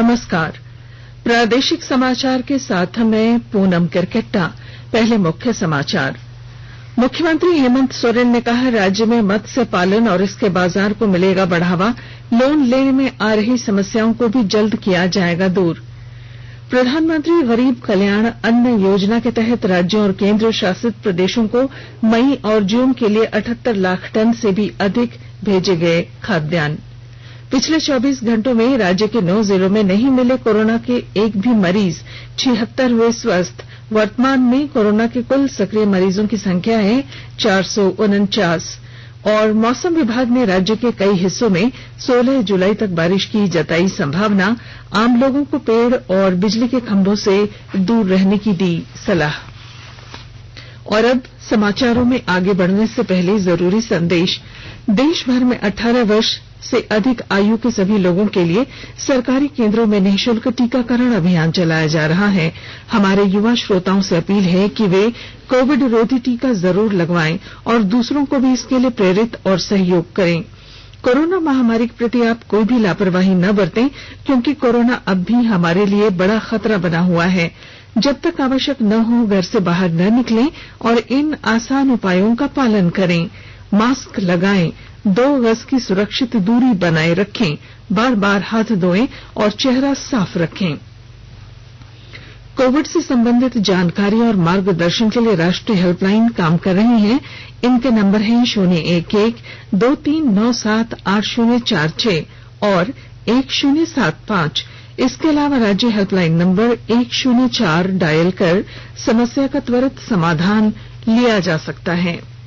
नमस्कार। प्रादेशिक समाचार के साथ मैं पूनम किरकेट्टा। पहले मुख्य समाचार। मुख्यमंत्री हेमंत सोरेन ने कहा, राज्य में मत्स्य पालन और इसके बाजार को मिलेगा बढ़ावा। लोन लेने में आ रही समस्याओं को भी जल्द किया जाएगा दूर। प्रधानमंत्री गरीब कल्याण अन्न योजना के तहत राज्यों और केंद्र शासित प्रदेशों को मई और जून के लिए 78 लाख टन से भी अधिक भेजे गए खाद्यान्न। पिछले 24 घंटों में राज्य के 9 जिलों में नहीं मिले कोरोना के एक भी मरीज, 76 हुए स्वस्थ। वर्तमान में कोरोना के कुल सक्रिय मरीजों की संख्या है 449। और मौसम विभाग ने राज्य के कई हिस्सों में 16 जुलाई तक बारिश की जताई संभावना। आम लोगों को पेड़ और बिजली के खंभों से दूर रहने की दी सलाह। और अब समाचारों में आगे बढ़ने से पहले जरूरी संदेश। देश भर में 18 वर्ष से अधिक आयु के सभी लोगों के लिए सरकारी केंद्रों में निःशुल्क टीकाकरण अभियान चलाया जा रहा है। हमारे युवा श्रोताओं से अपील है कि वे कोविड रोधी टीका जरूर लगवाएं और दूसरों को भी इसके लिए प्रेरित और सहयोग करें। कोरोना महामारी के प्रति आप कोई भी लापरवाही न बरतें, क्योंकि कोरोना अब भी हमारे लिए बड़ा खतरा बना हुआ है। जब तक आवश्यक न हो, घर से बाहर न निकलें और इन आसान उपायों का पालन करें। मास्क लगाएं, 2 गज की सुरक्षित दूरी बनाए रखें, बार बार हाथ धोएं और चेहरा साफ रखें। कोविड से संबंधित जानकारी और मार्गदर्शन के लिए राष्ट्रीय हेल्पलाइन काम कर रही है। इनके नंबर हैं 011-2397-8046 और 1075। इसके अलावा राज्य हेल्पलाइन नंबर 104 डायल कर समस्या का त्वरित समाधान लिया जा सकता है।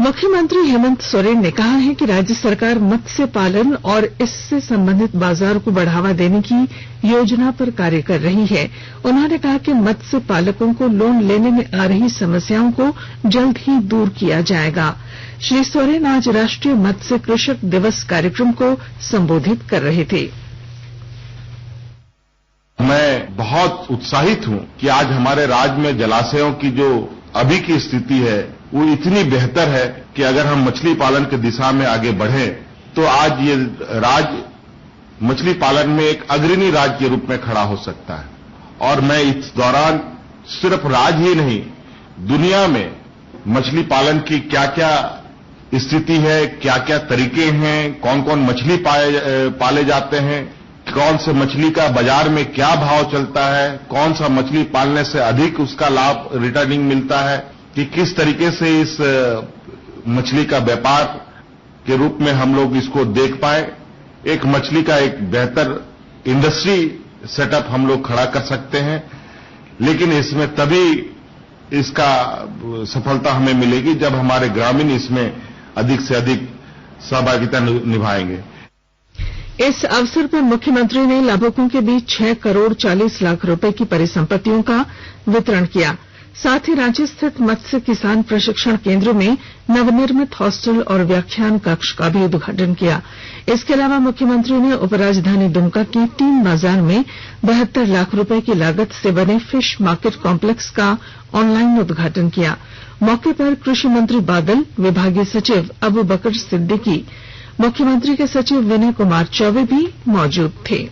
मुख्यमंत्री हेमंत सोरेन ने कहा है कि राज्य सरकार मत्स्य पालन और इससे संबंधित बाजार को बढ़ावा देने की योजना पर कार्य कर रही है। उन्होंने कहा कि मत्स्य पालकों को लोन लेने में आ रही समस्याओं को जल्द ही दूर किया जाएगा। श्री सोरेन आज राष्ट्रीय मत्स्य कृषक दिवस कार्यक्रम को संबोधित कर रहे थे। मैं बहुत उत्साहित हूं कि आज हमारे राज्य में जलाशयों की जो अभी की स्थिति है वो इतनी बेहतर है कि अगर हम मछली पालन की दिशा में आगे बढ़े तो आज ये राज्य मछली पालन में एक अग्रणी राज्य के रूप में खड़ा हो सकता है। और मैं इस दौरान सिर्फ राज्य ही नहीं, दुनिया में मछली पालन की क्या क्या स्थिति है, क्या क्या तरीके हैं, कौन कौन मछली पाले जाते हैं, कौन से मछली का बाजार में क्या भाव चलता है, कौन सा मछली पालने से अधिक उसका लाभ रिटर्निंग मिलता है, कि किस तरीके से इस मछली का व्यापार के रूप में हम लोग इसको देख पाए। एक मछली का एक बेहतर इंडस्ट्री सेटअप हम लोग खड़ा कर सकते हैं, लेकिन इसमें तभी इसका सफलता हमें मिलेगी जब हमारे ग्रामीण इसमें अधिक से अधिक सहभागिता निभाएंगे। इस अवसर पर मुख्यमंत्री ने लाभुकों के बीच 6 करोड़ 40 लाख रुपए की परिसंपत्तियों का वितरण किया। साथ ही रांची स्थित मत्स्य किसान प्रशिक्षण केंद्र में नवनिर्मित हॉस्टल और व्याख्यान कक्ष का भी उद्घाटन किया। इसके अलावा मुख्यमंत्री ने उपराजधानी दुमका की 3 बाजार में 72 लाख रुपए की लागत से बने फिश मार्केट कॉम्प्लेक्स का ऑनलाइन उद्घाटन किया। मौके पर कृषि मंत्री बादल, विभागीय सचिव अबू बकर सिद्दीकी, मुख्यमंत्री के सचिव विनय कुमार चौबे भी मौजूद थे।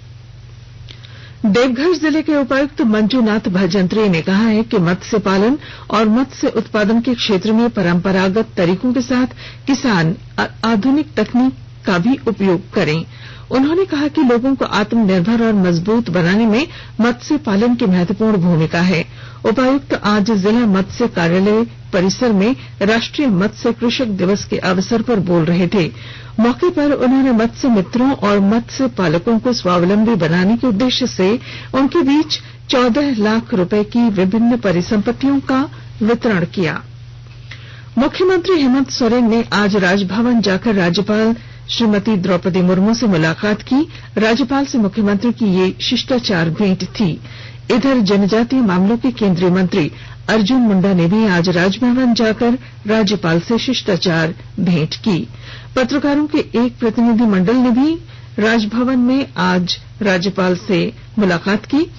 देवघर जिले के उपायुक्त मंजूनाथ भजंत्री ने कहा है कि मत्स्य पालन और मत्स्य उत्पादन के क्षेत्र में परंपरागत तरीकों के साथ किसान आधुनिक तकनीक का भी उपयोग करें। उन्होंने कहा कि लोगों को आत्मनिर्भर और मजबूत बनाने में मत्स्य पालन की महत्वपूर्ण भूमिका है। उपायुक्त आज जिला मत्स्य कार्यालय परिसर में राष्ट्रीय मत्स्य कृषक दिवस के अवसर पर बोल रहे थे। मौके पर उन्होंने मत्स्य मित्रों और मत्स्य पालकों को स्वावलंबी बनाने के उद्देश्य से उनके बीच 14 लाख रुपए की विभिन्न परिसंपत्तियों का वितरण किया। मुख्यमंत्री हेमंत सोरेन ने आज राजभवन जाकर राज्यपाल श्रीमती द्रौपदी मुर्मू से मुलाकात की। राज्यपाल से मुख्यमंत्री की ये शिष्टाचार भेंट थी। इधर जनजातीय मामलों के केंद्रीय मंत्री अर्जुन मुंडा ने भी आज राजभवन जाकर राज्यपाल से शिष्टाचार भेंट की। पत्रकारों के एक प्रतिनिधि मंडल ने भी राजभवन में आज राज्यपाल से मुलाकात की।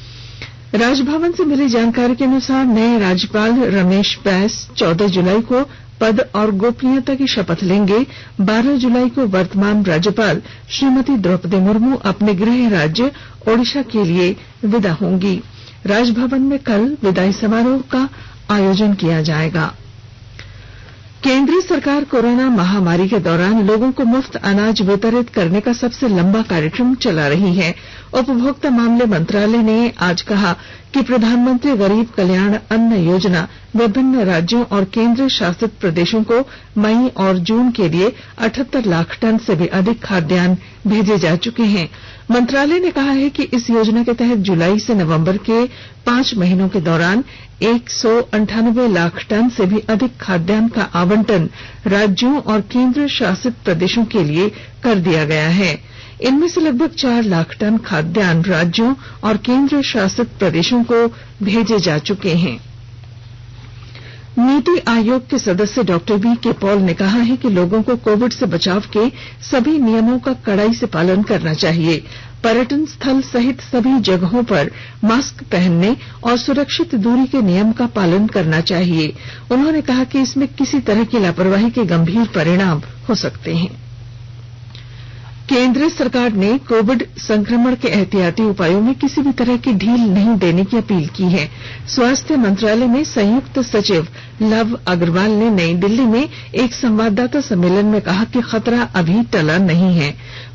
राजभवन से मिली जानकारी के अनुसार नए राज्यपाल रमेश बैस 14 जुलाई को पद और गोपनीयता की शपथ लेंगे। 12 जुलाई को वर्तमान राज्यपाल श्रीमती द्रौपदी मुर्मू अपने गृह राज्य ओडिशा के लिए विदा होंगी। राजभवन में कल विदाई समारोह का आयोजन किया जाएगा। केंद्र सरकार कोरोना महामारी के दौरान लोगों को मुफ्त अनाज वितरित करने का सबसे लंबा कार्यक्रम चला रही है। उपभोक्ता मामले मंत्रालय ने आज कहा कि प्रधानमंत्री गरीब कल्याण अन्न योजना विभिन्न राज्यों और केंद्र शासित प्रदेशों को मई और जून के लिए 78 लाख टन से भी अधिक खाद्यान्न भेजे जा चुके हैं। मंत्रालय ने कहा है कि इस योजना के तहत जुलाई से नवंबर के 5 महीनों के दौरान 198 लाख टन से भी अधिक खाद्यान्न का आवंटन राज्यों और केंद्र शासित प्रदेशों के लिए कर दिया गया है। इनमें से लगभग 4 लाख टन खाद्यान्न राज्यों और केंद्र शासित प्रदेशों को भेजे जा चुके हैं। नीति आयोग के सदस्य डॉक्टर वी.के. पॉल ने कहा है कि लोगों को कोविड से बचाव के सभी नियमों का कड़ाई से पालन करना चाहिए। पर्यटन स्थल सहित सभी जगहों पर मास्क पहनने और सुरक्षित दूरी के नियम का पालन करना चाहिए। उन्होंने कहा कि इसमें किसी तरह की लापरवाही के गंभीर परिणाम हो सकते हैं। केंद्र सरकार ने कोविड संक्रमण के एहतियाती उपायों में किसी भी तरह की ढील नहीं देने की अपील की है। स्वास्थ्य मंत्रालय में संयुक्त सचिव लव अग्रवाल ने नई दिल्ली में एक संवाददाता सम्मेलन में कहा कि खतरा अभी टला नहीं है।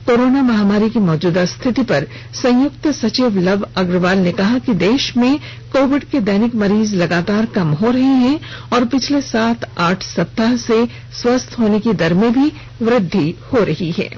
कोरोना महामारी की मौजूदा स्थिति पर संयुक्त सचिव लव अग्रवाल ने कहा कि देश में कोविड के दैनिक मरीज लगातार कम हो रहे हैं और पिछले 7-8 सप्ताह से स्वस्थ होने की दर में भी वृद्धि हो रही है।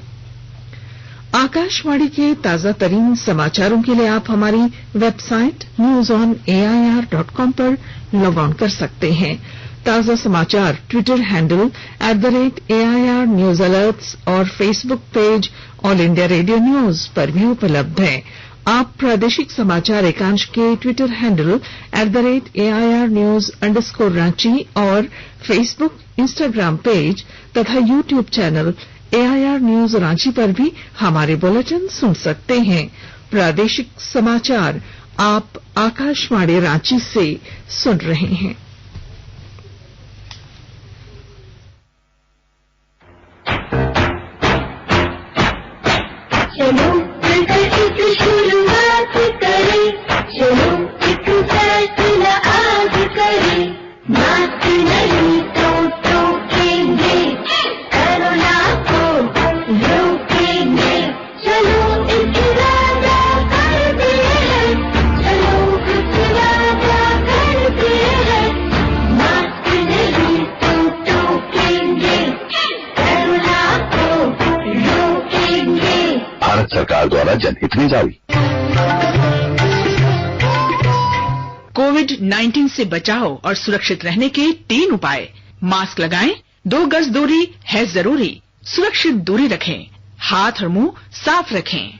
आकाशवाणी के ताजा तरीन समाचारों के लिए आप हमारी वेबसाइट newsonair.com पर लॉग ऑन कर सकते हैं। ताजा समाचार Twitter handle @AIR news alerts और Facebook page All India Radio news पर भी उपलब्ध है। आप प्रादेशिक समाचार एकांश के ट्विटर हैंडल @AIR न्यूज _ और फेसबुक इंस्टाग्राम पेज तथा YouTube channel AIR news Ranchi पर भी हमारे बुलेटिन सुन सकते हैं। प्रादेशिक समाचार आप आकाशवाणी रांची से सुन रहे हैं। चलो मिलकर एक शुरुआत करें, चलो एक फैसला आज करें, मास्क नहीं तो टोकेंगे, कोरोना को रोकेंगे, चलो एक वादा करते हैं, चलो कुछ वादा करते हैं, मास्क नहीं तो टोकेंगे, कोरोना को रोकेंगे। भारत सरकार द्वारा जनहित में जारी। कोविड-19 से बचाव और सुरक्षित रहने के 3 उपाय। मास्क लगाएं, 2 गज दूरी है जरूरी, सुरक्षित दूरी रखें, हाथ और मुंह साफ रखें।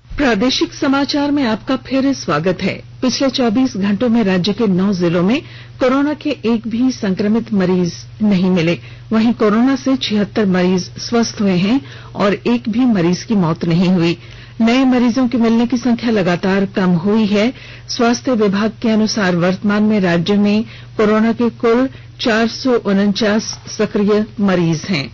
प्रादेशिक समाचार में आपका फिर स्वागत है। पिछले 24 घंटों में राज्य के 9 जिलों में कोरोना के एक भी संक्रमित मरीज नहीं मिले। वहीं कोरोना से 76 मरीज स्वस्थ हुए हैं और एक भी मरीज की मौत नहीं हुई। नए मरीजों के मिलने की संख्या लगातार कम हुई है। स्वास्थ्य विभाग के अनुसार वर्तमान में राज्य में कोरोना के कुल 449 सक्रिय मरीज हैं।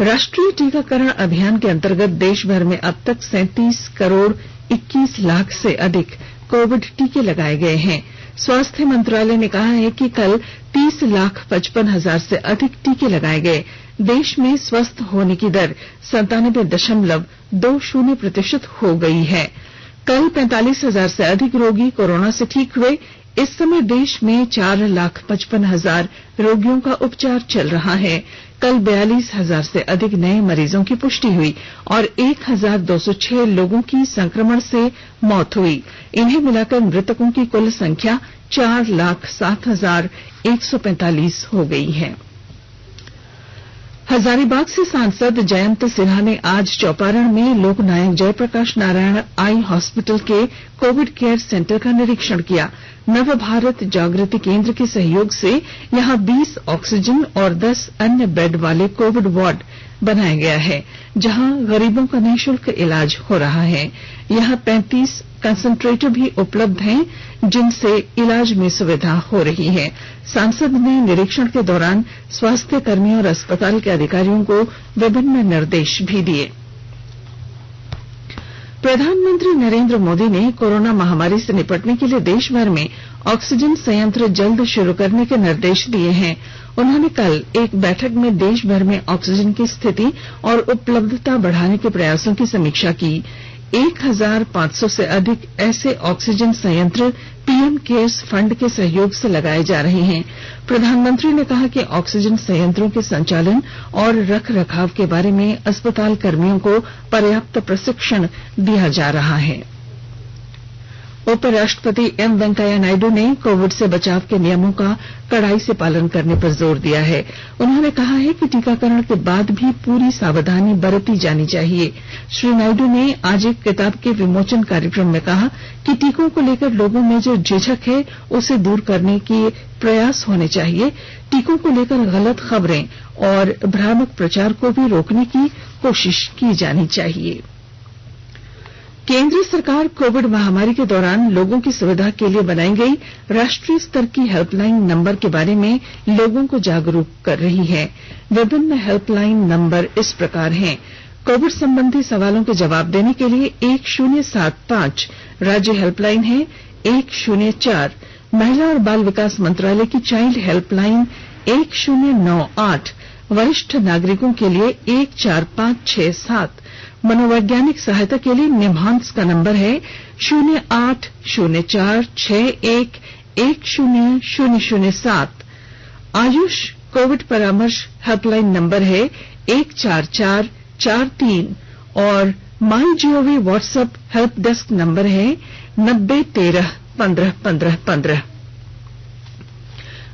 राष्ट्रीय टीकाकरण अभियान के अंतर्गत देश भर में अब तक 37 करोड़ 21 लाख से अधिक कोविड टीके लगाए गए हैं। स्वास्थ्य मंत्रालय ने कहा है कि कल 30,55,000 से अधिक टीके लगाए गए। देश में स्वस्थ होने की दर 97.20% हो गई है। कल 45,000 से अधिक रोगी कोरोना से ठीक हुए। इस समय देश में 4,55,000 रोगियों का उपचार चल रहा है। कल 42,000 से अधिक नए मरीजों की पुष्टि हुई और 1,206 लोगों की संक्रमण से मौत हुई। इन्हें मिलाकर मृतकों की कुल संख्या 4,07,145 हो गई है। हजारीबाग से सांसद जयंत सिन्हा ने आज चौपारण में लोकनायक जयप्रकाश नारायण आई हॉस्पिटल के कोविड केयर सेंटर का निरीक्षण किया। नव भारत जागृति केंद्र के सहयोग से यहां 20 ऑक्सीजन और 10 अन्य बेड वाले कोविड वार्ड बनाया गया है, जहां गरीबों का निःशुल्क इलाज हो रहा है। यहां 35 कंसंट्रेटर भी उपलब्ध हैं, जिनसे इलाज में सुविधा हो रही है। सांसद ने निरीक्षण के दौरान स्वास्थ्य कर्मियों और अस्पताल के अधिकारियों को विभिन्न निर्देश भी दिए। प्रधानमंत्री नरेंद्र मोदी ने कोरोना महामारी से निपटने के लिए देश भर में ऑक्सीजन संयंत्र जल्द शुरू करने के निर्देश दिए हैं। उन्होंने कल एक बैठक में देश भर में ऑक्सीजन की स्थिति और उपलब्धता बढ़ाने के प्रयासों की समीक्षा की। 1500 से अधिक ऐसे ऑक्सीजन संयंत्र पीएम केयर्स फंड के सहयोग से लगाए जा रहे हैं। प्रधानमंत्री ने कहा कि ऑक्सीजन संयंत्रों के संचालन और रख रखाव के बारे में अस्पताल कर्मियों को पर्याप्त प्रशिक्षण दिया जा रहा है। उपराष्ट्रपति एम वेंकैया नायडू ने कोविड से बचाव के नियमों का कड़ाई से पालन करने पर जोर दिया है। उन्होंने कहा है कि टीकाकरण के बाद भी पूरी सावधानी बरती जानी चाहिए। श्री नायडू ने आज एक किताब के विमोचन कार्यक्रम में कहा कि टीकों को लेकर लोगों में जो झिझक है उसे दूर करने के प्रयास होने चाहिए। टीकों को लेकर गलत खबरें और भ्रामक प्रचार को भी रोकने की कोशिश की जानी चाहिए। केंद्र सरकार कोविड महामारी के दौरान लोगों की सुविधा के लिए बनाई गई राष्ट्रीय स्तर की हेल्पलाइन नंबर के बारे में लोगों को जागरूक कर रही है। विभिन्न हेल्पलाइन नंबर इस प्रकार हैं। कोविड संबंधी सवालों के जवाब देने के लिए 1075 राज्य हेल्पलाइन है। 104 महिला और बाल विकास मंत्रालय की चाइल्ड हेल्पलाइन 1098 वरिष्ठ नागरिकों के लिए 14567 मनोवैज्ञानिक सहायता के लिए निम्हांस का नंबर है 0804611007। आयुष कोविड परामर्श हेल्पलाइन नंबर है 14443 और My Gov WhatsApp help desk number है 9013151515।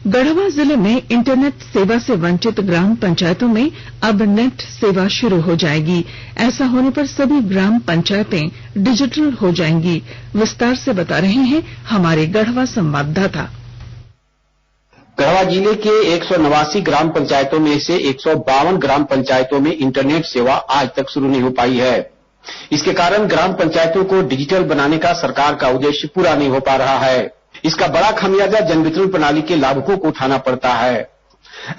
गढ़वा जिले में इंटरनेट सेवा से वंचित ग्राम पंचायतों में अब नेट सेवा शुरू हो जाएगी। ऐसा होने पर सभी ग्राम पंचायतें डिजिटल हो जाएंगी। विस्तार से बता रहे हैं हमारे गढ़वा संवाददाता। गढ़वा जिले के 189 ग्राम पंचायतों में से 152 ग्राम पंचायतों में इंटरनेट सेवा आज तक शुरू नहीं हो पाई है। इसके कारण ग्राम पंचायतों को डिजिटल बनाने का सरकार का उद्देश्य पूरा नहीं हो पा रहा है। इसका बड़ा खामियाजा जन वितरण प्रणाली के लाभुकों को उठाना पड़ता है।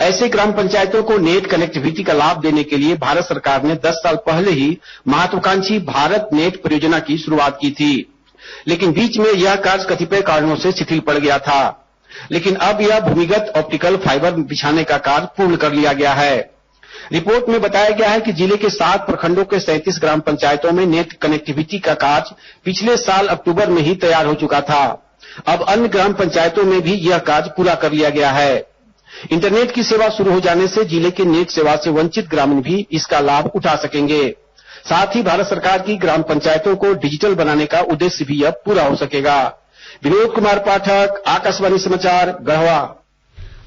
ऐसे ग्राम पंचायतों को नेट कनेक्टिविटी का लाभ देने के लिए भारत सरकार ने 10 साल पहले ही महत्वाकांक्षी भारत नेट परियोजना की शुरुआत की थी, लेकिन बीच में यह कार्य कतिपय कारणों से शिथिल पड़ गया था। लेकिन अब यह भूमिगत ऑप्टिकल फाइबर बिछाने का कार्य पूर्ण कर लिया गया है। रिपोर्ट में बताया गया है कि जिले के 7 प्रखंडों के 37 ग्राम पंचायतों में नेट कनेक्टिविटी का कार्य पिछले साल अक्टूबर में ही तैयार हो चुका था। अब अन्य ग्राम पंचायतों में भी यह कार्य पूरा कर लिया गया है। इंटरनेट की सेवा शुरू हो जाने से जिले के नेट सेवा से वंचित ग्रामीण भी इसका लाभ उठा सकेंगे। साथ ही भारत सरकार की ग्राम पंचायतों को डिजिटल बनाने का उद्देश्य भी अब पूरा हो सकेगा। विनोद कुमार पाठक, आकाशवाणी समाचार, गढ़वा।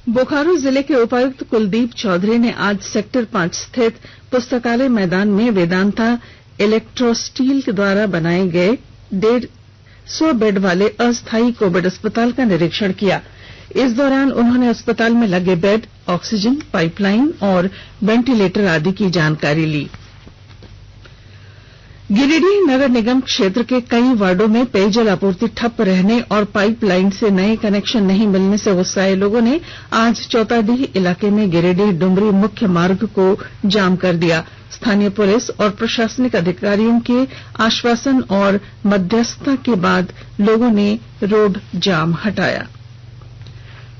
बोकारो जिले के उपायुक्त कुलदीप चौधरी ने आज सेक्टर 5 स्थित पुस्तकालय मैदान में वेदांता इलेक्ट्रोस्टील द्वारा बनाए गए 150 बेड वाले अस्थायी कोविड अस्पताल का निरीक्षण किया। इस दौरान उन्होंने अस्पताल में लगे बेड, ऑक्सीजन पाइपलाइन और वेंटिलेटर आदि की जानकारी ली। गिरिडीह नगर निगम क्षेत्र के कई वार्डों में पेयजल आपूर्ति ठप रहने और पाइपलाइन से नए कनेक्शन नहीं मिलने से गुस्साए लोगों ने आज चौताडीह इलाके में गिरिडीह डुमरी मुख्य मार्ग को जाम कर दिया। स्थानीय पुलिस और प्रशासनिक अधिकारियों के आश्वासन और मध्यस्थता के बाद लोगों ने रोड जाम हटाया।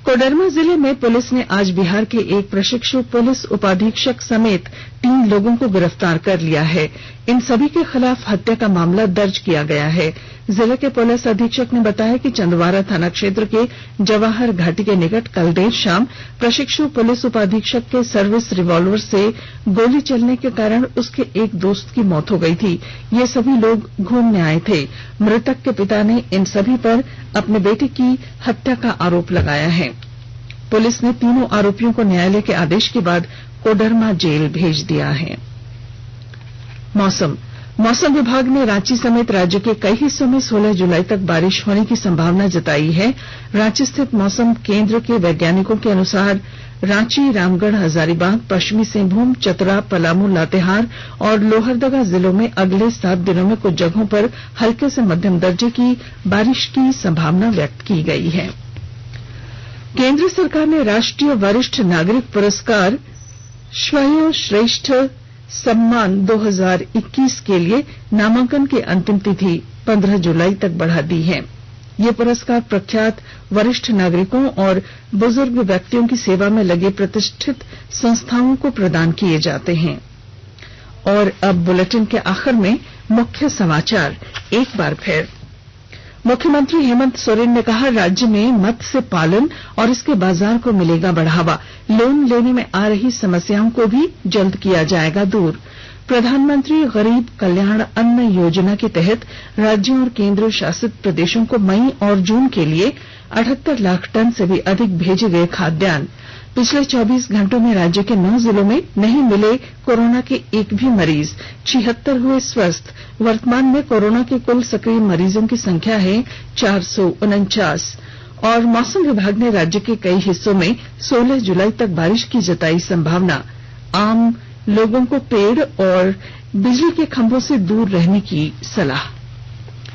कोडरमा जिले में पुलिस ने आज बिहार के एक प्रशिक्षु पुलिस उपाधीक्षक समेत 3 लोगों को गिरफ्तार कर लिया है। इन सभी के खिलाफ हत्या का मामला दर्ज किया गया है। जिले के पुलिस अधीक्षक ने बताया कि चंदवारा थाना क्षेत्र के जवाहर घाटी के निकट कल देर शाम प्रशिक्षु पुलिस उपाधीक्षक के सर्विस रिवॉल्वर से गोली चलने के कारण उसके एक दोस्त की मौत हो गई थी। ये सभी लोग घूमने आए थे। मृतक के पिता ने इन सभी पर अपने बेटे की हत्या का आरोप लगाया है। पुलिस ने तीनों आरोपियों को न्यायालय के आदेश के बाद कोडरमा जेल भेज दिया है। मौसम मौसम विभाग ने रांची समेत राज्य के कई हिस्सों में 16 जुलाई तक बारिश होने की संभावना जताई है। रांची स्थित मौसम केंद्र के वैज्ञानिकों के अनुसार रांची, रामगढ़, हजारीबाग, पश्चिमी सिंहभूम, चतरा, पलामू, लातेहार और लोहरदगा जिलों में अगले 7 दिनों में कुछ जगहों पर हल्के से मध्यम दर्जे की बारिश की संभावना व्यक्त की गई है। केंद्र सरकार ने राष्ट्रीय वरिष्ठ नागरिक पुरस्कार श्रेष्ठ सम्मान 2021 के लिए नामांकन की अंतिम तिथि 15 जुलाई तक बढ़ा दी है। ये पुरस्कार प्रख्यात वरिष्ठ नागरिकों और बुजुर्ग व्यक्तियों की सेवा में लगे प्रतिष्ठित संस्थाओं को प्रदान किए जाते हैं। और अब बुलेटिन के आखिर में मुख्य समाचार एक बार फिर। मुख्यमंत्री हेमंत सोरेन ने कहा, राज्य में मत्स्य पालन और इसके बाजार को मिलेगा बढ़ावा। लोन लेने में आ रही समस्याओं को भी जल्द किया जाएगा दूर। प्रधानमंत्री गरीब कल्याण अन्न योजना के तहत राज्यों और केंद्र शासित प्रदेशों को मई और जून के लिए 78 लाख टन से भी अधिक भेजे गए खाद्यान्न। पिछले 24 घंटों में राज्य के 9 जिलों में नहीं मिले कोरोना के एक भी मरीज। 76 हुए स्वस्थ। वर्तमान में कोरोना के कुल सक्रिय मरीजों की संख्या है 449। और मौसम विभाग ने राज्य के कई हिस्सों में 16 जुलाई तक बारिश की जताई संभावना। आम लोगों को पेड़ और बिजली के खंभों से दूर रहने की सलाह।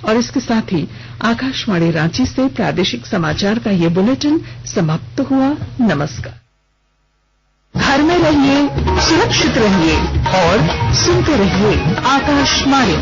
और इसके साथ ही आकाशवाणी रांची से प्रादेशिक समाचार का ये बुलेटिन समाप्त हुआ। नमस्कार। घर में रहिए, सुरक्षित रहिए और सुनते रहिए आकाशवाणी।